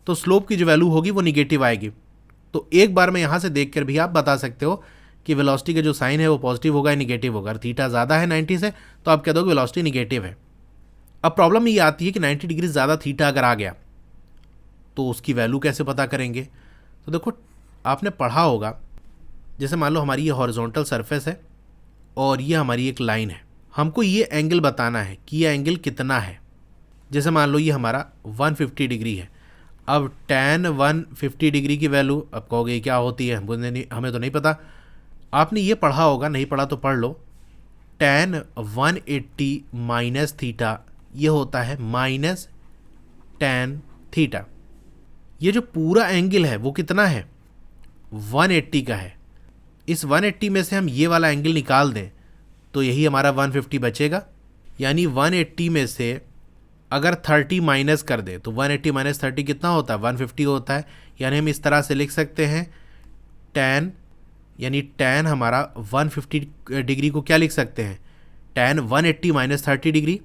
तो स्लोप की जो वैल्यू होगी वो निगेटिव आएगी। तो एक बार में यहाँ से देख कर भी आप बता सकते हो कि वेलोसिटी का जो साइन है वो पॉजिटिव होगा या निगेटिव होगा। अगर थीटा ज़्यादा है 90 से तो आप कह दोगे वेलोसिटी निगेटिव है। अब प्रॉब्लम ये आती है कि 90 डिग्री ज़्यादा थीटा अगर आ गया तो उसकी वैल्यू कैसे पता करेंगे। तो देखो आपने पढ़ा होगा, जैसे मान लो हमारी ये हॉरिजॉन्टल सरफेस है और ये हमारी एक लाइन है, हमको ये एंगल बताना है कि ये एंगल कितना है। जैसे मान लो ये हमारा 150 डिग्री है। अब tan 150 डिग्री की वैल्यू, अब कहोगे क्या होती है, हमें तो नहीं पता। आपने ये पढ़ा होगा, नहीं पढ़ा तो पढ़ लो। tan 180 माइनस थीटा ये होता है माइनस tan थीटा। ये जो पूरा एंगल है वो कितना है, 180 का है। इस 180 में से हम ये वाला एंगल निकाल दें तो यही हमारा 150 बचेगा। यानी 180 में से अगर 30 माइनस कर दे तो 180 माइनस 30 कितना होता है, 150 होता है। यानी हम इस तरह से लिख सकते हैं tan, यानी tan हमारा 150 डिग्री को क्या लिख सकते हैं, tan 180 माइनस 30 डिग्री,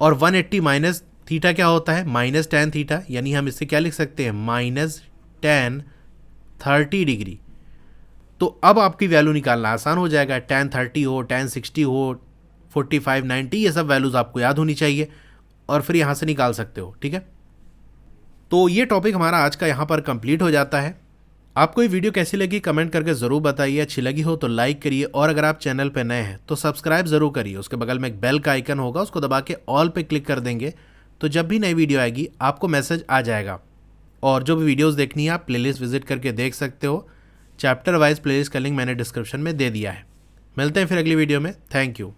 और 180 माइनस थीटा क्या होता है, माइनस tan थीटा। यानी हम इससे क्या लिख सकते हैं, माइनस tan 30 डिग्री। तो अब आपकी वैल्यू निकालना आसान हो जाएगा। tan 30 हो, tan 60 हो, 45, 90, ये सब वैल्यूज़ आपको याद होनी चाहिए और फिर यहाँ से निकाल सकते हो। ठीक है, तो ये टॉपिक हमारा आज का यहाँ पर कंप्लीट हो जाता है। आपको ये वीडियो कैसी लगी कमेंट करके ज़रूर बताइए। अच्छी लगी हो तो लाइक करिए, और अगर आप चैनल पर नए हैं तो सब्सक्राइब ज़रूर करिए। उसके बगल में एक बेल का आइकन होगा, उसको दबा के ऑल पे क्लिक कर देंगे तो जब भी नई वीडियो आएगी आपको मैसेज आ जाएगा। और जो भी वीडियोज़ देखनी है आप प्लेलिस्ट विजिट करके देख सकते हो। चैप्टर वाइज प्लेलिस्ट का लिंक मैंने डिस्क्रिप्शन में दे दिया है। मिलते हैं फिर अगली वीडियो में। Thank you.